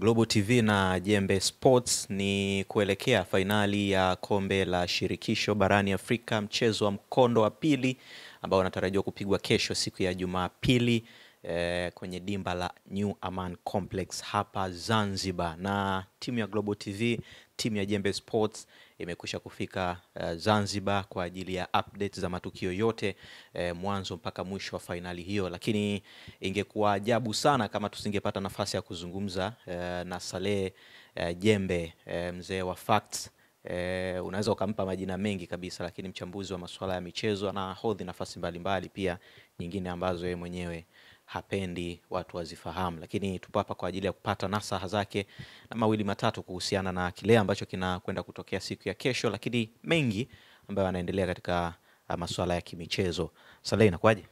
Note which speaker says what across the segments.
Speaker 1: Global TV na Jembe Sports ni kuelekea fainali ya kombe la shirikisho barani Afrika, mchezo wa mkondo wa pili ambao unatarajiwa kupigwa kesho siku ya Jumapili kwenye dimba la New Aman Complex hapa Zanzibar. Na timu ya Global TV, timu ya Jembe Sports imekwisha kufika Zanzibar kwa ajili ya updates za matukio yote mwanzo mpaka mwisho wa fainali hiyo. Lakini ingekuwa ajabu sana kama tusingepata nafasi ya kuzungumza na Saleh Jembe, mzee wa facts. Unaweza ukampa majina mengi kabisa, lakini mchambuzi wa masuala ya michezo na hodhi nafasi mbalimbali pia nyingine ambazo yeye mwenyewe hapendi watu wazifahamu. Lakini tupo hapa kwa ajili ya kupata nasaha zake na mawili matatu kuhusiana na kile ambacho kinakwenda kutokea siku ya kesho, lakini mengi ambayo yanaendelea katika masuala ya kimichezo. Saleh, inakuaje?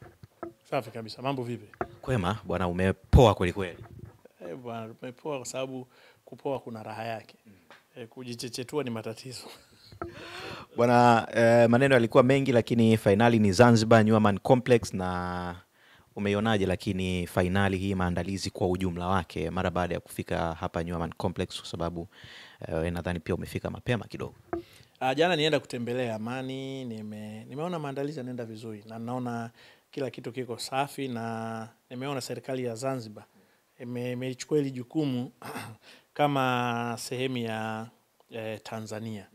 Speaker 2: Safi kabisa. Mambo vipi?
Speaker 1: Kwema bwana, umepoa kweli kweli.
Speaker 2: Bwana, umepoa kwa sababu kupoa kuna raha yake. Kujichechetua ni matatizo.
Speaker 1: Bwana, maneno yalikuwa mengi, lakini finali ni Zanzibar New Aman Complex. Na umeionaje lakini finali hii, maandalizi kwa ujumla wake mara baada ya kufika hapa New Aman Complex, kwa sababu nadhani pia umefika mapema kidogo?
Speaker 2: Jana nienda kutembelea Amani, nimeona maandalizi yanaenda vizuri na naona kila kitu kiko safi, na nimeona serikali ya Zanzibar imechukua hili jukumu kama sehemu ya Tanzania.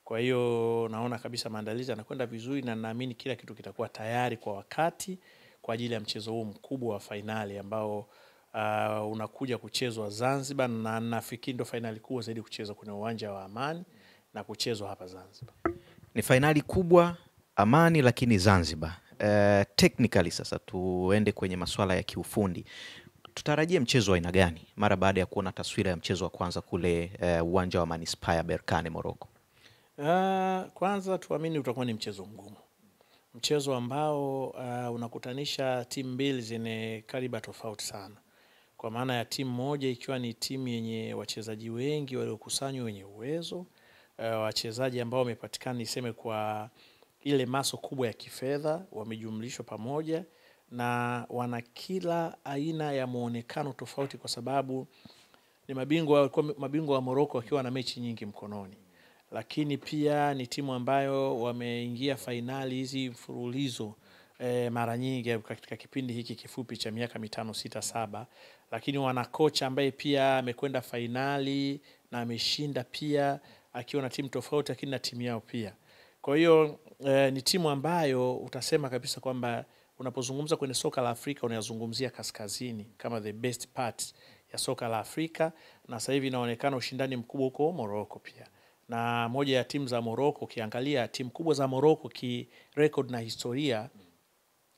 Speaker 2: Kwa hiyo naona kabisa maandalizi yanakwenda vizuri na naamini kila kitu kitakuwa tayari kwa wakati kwa ajili ya mchezo huu mkubwa wa finali ambao unakuja kuchezwa Zanzibar, na nafikiri ndio finali kubwa zaidi kuchezwa kwenye uwanja wa Amani na kuchezwa hapa Zanzibar.
Speaker 1: Ni finali kubwa Amani, lakini Zanzibar. Technically sasa tuende kwenye masuala ya kiufundi. Tutarajie mchezo wa aina gani mara baada ya kuona taswira ya mchezo wa kwanza kule uwanja wa Manispaa ya Berkane, Morocco?
Speaker 2: Kwanza tuamini utakuwa ni mchezo mgumu. Mchezo ambao unakutanisha timu mbili zenye kaliba tofauti sana. Kwa maana ya timu moja ikiwa ni timu yenye wachezaji wengi waliokusanywa wenye uwezo, wachezaji ambao wamepatikana niseme kwa ile maso kubwa ya kifedha, wamejumlishwa pamoja na wana kila aina ya muonekano tofauti, kwa sababu ni mabingwa wa Morocco wakiwa na mechi nyingi mkononi. Lakini pia ni timu ambayo wameingia fainali hizi mfululizo mara nyingi katika kipindi hiki kifupi cha miaka 5, 6, 7. Lakini wana kocha ambaye pia amekwenda fainali na ameshinda pia akiwa na timu tofauti, lakini na timu yao pia. Kwa hiyo ni timu ambayo utasema kabisa kwamba unapozungumza kwenye soka la Afrika unayazungumzia kaskazini kama the best part ya soka la Afrika, na sasa hivi inaonekana ushindani mkubwa huko Morocco pia. Na moja ya timu za Morocco, ukiangalia timu kubwa za Morocco ki record na historia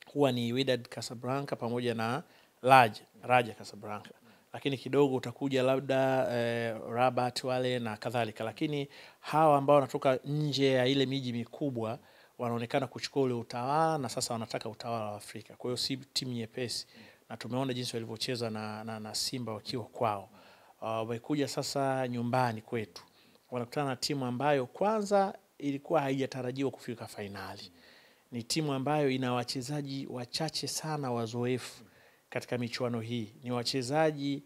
Speaker 2: huwa ni Wydad Casablanca pamoja na Raja Casablanca. Lakini kidogo utakuja labda Rabat wale na kadhalika. Lakini hawa ambao wanatoka nje ya ile miji mikubwa wanaonekana kuchukua ule utawala, na sasa wanataka utawala wa Afrika. Kwa hiyo si timu nyepesi, na tumeona jinsi walivyocheza na Simba wakiwa kwao. Wamekuja sasa nyumbani kwetu, wanakutana na timu ambayo kwanza ilikuwa haijatarajiwa kufika fainali. Ni timu ambayo ina wachezaji wachache sana wazoefu katika michuano hii. Ni wachezaji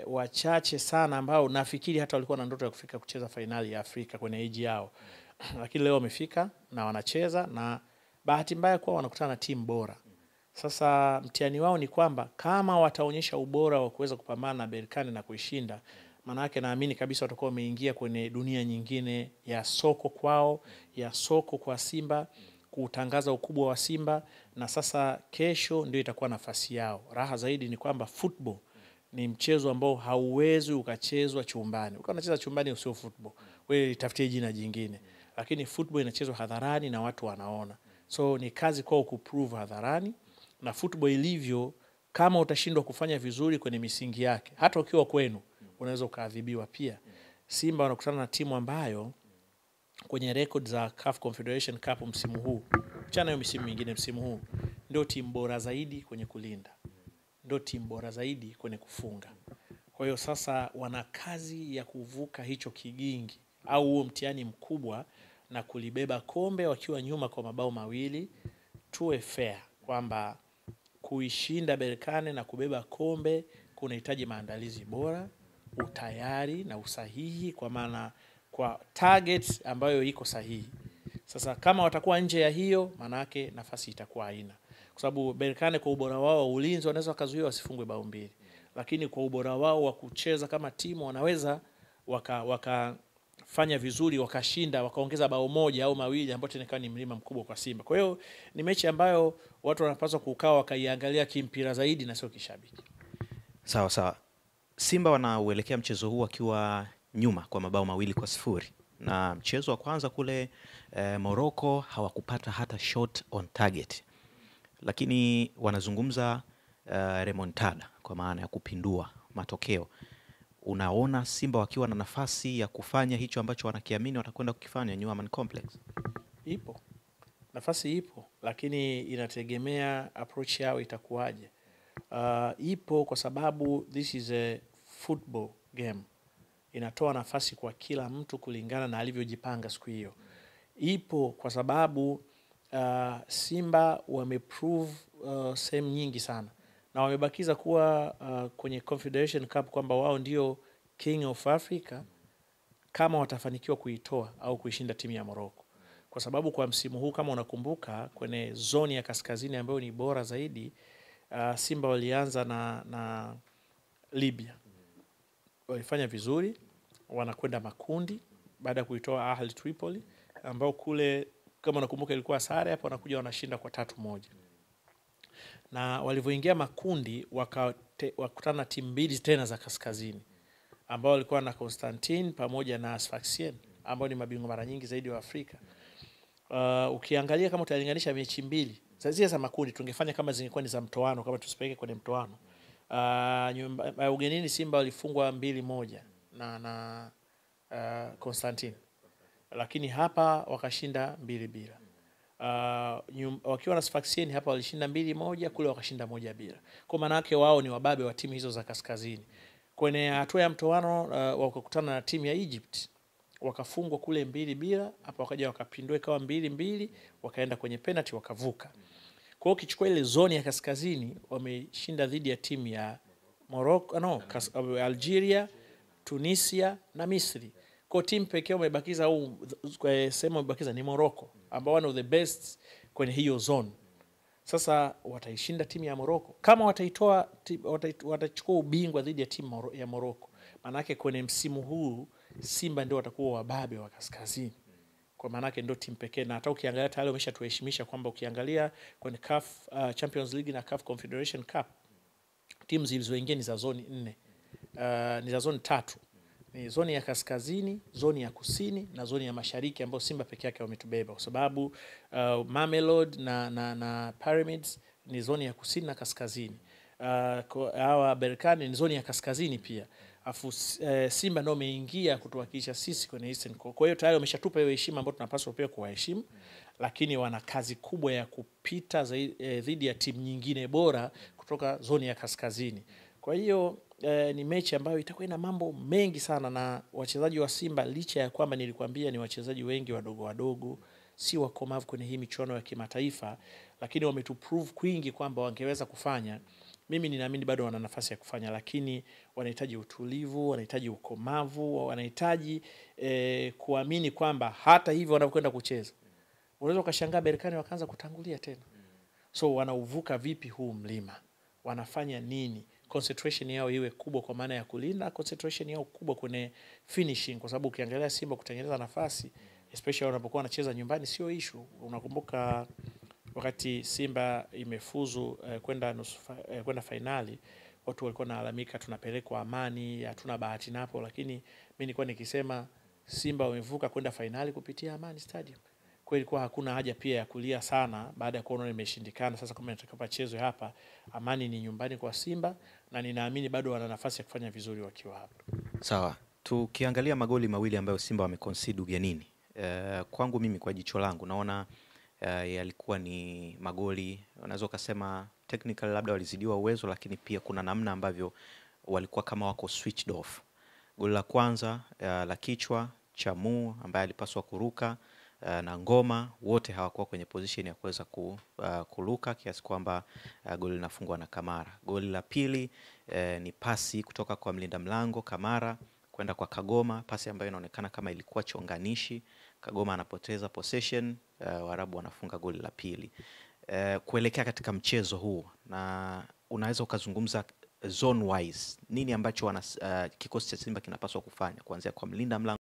Speaker 2: wachache sana ambao nafikiri hata walikuwa na ndoto ya kufika kucheza fainali ya Afrika kwenye age yao. Lakini leo wamefika na wanacheza, na bahati mbaya kwa wanakutana na timu bora. Sasa mtihani wao ni kwamba kama wataonyesha ubora wa kuweza kupambana na Berkane na kuishinda, maana yake naamini kabisa watakuwa wameingia kwenye dunia nyingine ya soko kwao, ya soko kwa Simba, kutangaza ukubwa wa Simba, na sasa kesho ndio itakuwa nafasi yao. Raha zaidi ni kwamba football ni mchezo ambao hauwezi ukachezwa chumbani. Ukiwa unacheza chumbani usio football, wewe tafutie jina jingine. Lakini football inachezwa hadharani na watu wanaona. So ni kazi kwao kuprove hadharani, na football ilivyo, kama utashindwa kufanya vizuri kwenye misingi yake, hata ukiwa kwenu unaweza ukaadhibiwa pia. Simba wanakutana na timu ambayo kwenye record za CAF Confederation Cup msimu huu, chana hiyo msimu mingine, msimu huu ndio timu bora zaidi kwenye kulinda, ndio timu bora zaidi kwenye kufunga. Kwa hiyo sasa wana kazi ya kuvuka hicho kigingi au huo mtihani mkubwa na kulibeba kombe wakiwa nyuma kwa mabao mawili. Tuwe fair kwamba kuishinda Berkane na kubeba kombe kunahitaji maandalizi bora, utayari na usahihi, kwa maana kwa target ambayo iko sahihi. Sasa kama watakuwa nje ya hiyo, manake nafasi itakuwa haina, kwa sababu Berkane kwa ubora wao wa ulinzi wanaweza wakazuia wasifungwe bao mbili, lakini kwa ubora wao wa kucheza kama timu wanaweza wakafanya vizuri, wakashinda, wakaongeza bao moja au mawili, ambapo tena ni mlima mkubwa kwa Simba. Kwa hiyo ni mechi ambayo watu wanapaswa kukaa wakaiangalia kimpira zaidi na sio kishabiki.
Speaker 1: Sawa sawa. Simba wanauelekea mchezo huu akiwa nyuma kwa mabao 2-0, na mchezo wa kwanza kule Morocco hawakupata hata shot on target, lakini wanazungumza remontada, kwa maana ya kupindua matokeo. Unaona Simba wakiwa na nafasi ya kufanya hicho ambacho wanakiamini watakwenda kukifanya New Amaan Complex?
Speaker 2: Ipo nafasi, ipo, lakini inategemea approach yao itakuwaje. Ipo kwa sababu this is a football game, inatoa nafasi kwa kila mtu kulingana na alivyojipanga siku hiyo. Ipo kwa sababu Simba wameprove sehemu nyingi sana, na wamebakiza kuwa kwenye Confederation Cup kwamba wao ndio King of Africa kama watafanikiwa kuitoa au kuishinda timu ya Morocco. Kwa sababu kwa msimu huu kama unakumbuka, kwenye zoni ya kaskazini ambayo ni bora zaidi, Simba walianza na Libya. Walifanya vizuri, wanakwenda makundi baada ya kuitoa Ahli Tripoli, ambao kule kama unakumbuka ilikuwa sare, hapo wanakuja wanashinda kwa 3-1. Na walivyoingia makundi wakakutana na timu mbili tena za kaskazini, ambao walikuwa na Constantine pamoja na Sfaxien, ambao ni mabingwa mara nyingi zaidi wa Afrika. Ukiangalia kama utalinganisha mechi mbili zile za makundi, tungefanya kama zingekuwa ni za mtoano, kama tusipeke kwenye mtoano. Ugenini Simba walifungwa 2-1 na Constantine, lakini hapa wakashinda 2-0. Wakiwa na Sfaxien hapa walishinda 2-1, kule wakashinda 1-0. Kwa maana yake wao ni wababe wa timu hizo za kaskazini. Kwenye hatua ya mtoano wakakutana na timu ya Egypt, wakafungwa kule 2-0, hapa wakaja wakapindua ikawa 2-2, wakaenda kwenye penalty wakavuka. Kwa hiyo ukichukua ile zoni ya kaskazini, wameshinda dhidi ya timu ya Morocco, Algeria, Tunisia na Misri. Kwa timu pekee wamebakiza au sema wamebakiza ni Morocco, ambao one of the best kwenye hiyo zone. Sasa wataishinda timu ya Morocco. Kama watachukua ubingwa dhidi ya timu ya Morocco, maana yake kwenye msimu huu Simba ndio watakuwa wababe wa kaskazini. Kwa maana yake ndio timu pekee, na hata ukiangalia tayari wameshatuheshimisha kwamba ukiangalia kwenye CAF Champions League na CAF Confederation Cup, timu zilizoingia ni za zoni 4. Ni za zoni 3. Ni zoni ya kaskazini, zoni ya kusini na zoni ya mashariki, ambayo Simba peke yake wametubeba, kwa sababu Mamelodi na Pyramids ni zoni ya kusini na kaskazini. Hawa Berkane ni zoni ya kaskazini pia. Afu Simba ndio ameingia kutuwakilisha sisi kwenye Eastern. Kwa hiyo tayari wameshatupa hiyo heshima ambayo tunapaswa pia kuwaheshimu, lakini wana kazi kubwa ya kupita dhidi ya timu nyingine bora kutoka zoni ya kaskazini. Kwa hiyo ni mechi ambayo itakuwa ina mambo mengi sana, na wachezaji wa Simba licha ya kwamba nilikwambia ni wachezaji wengi wadogo, si wakomavu kwenye hii michuano ya kimataifa, lakini wametuprove kwingi kwamba wangeweza kufanya. Mimi ninaamini bado wana nafasi ya kufanya, lakini wanahitaji utulivu, wanahitaji ukomavu, wanahitaji kuamini kwamba hata hivyo wanapokwenda kucheza, unaweza ukashangaa Berkane wakaanza kutangulia tena. So wanauvuka vipi huu mlima? Wanafanya nini? Concentration yao iwe kubwa kwa maana ya kulinda, concentration yao kubwa kwenye finishing, kwa sababu ukiangalia Simba kutengeneza nafasi, especially wanapokuwa wanacheza nyumbani, sio issue. Unakumbuka wakati Simba imefuzu kwenda finali, watu walikuwa wanalalamika tunapelekwa Amani, hatuna bahati napo, lakini mimi nilikuwa nikisema Simba wamevuka kwenda finali kupitia Amani Stadium. Kwa ilikuwa hakuna haja pia ya kulia sana baada ya kuona imeshindikana. Sasa kama inataka chezwe hapa, Amani ni nyumbani kwa Simba, na ninaamini bado wana nafasi ya kufanya vizuri wakiwa hapa.
Speaker 1: Sawa. Tukiangalia magoli mawili ambayo Simba wameconcede ugenini, kwangu mimi kwa jicho langu naona yalikuwa ni magoli, unaweza kusema technical labda walizidiwa uwezo, lakini pia kuna namna ambavyo walikuwa kama wako switched off. Goli la kwanza la kichwa cha Mu ambaye alipaswa kuruka, na Ngoma, wote hawakuwa kwenye position ya kuweza kuluka, kiasi kwamba goli linafungwa na Kamara. Goli la pili ni pasi kutoka kwa mlinda mlango Kamara kwenda kwa Kagoma, pasi ambayo inaonekana kama ilikuwa chonganishi. Kagoma anapoteza possession, Waarabu wanafunga goli la pili. Kuelekea katika mchezo huu, na unaweza ukazungumza zone wise, nini ambacho kikosi cha Simba kinapaswa kufanya kuanzia kwa mlinda mlango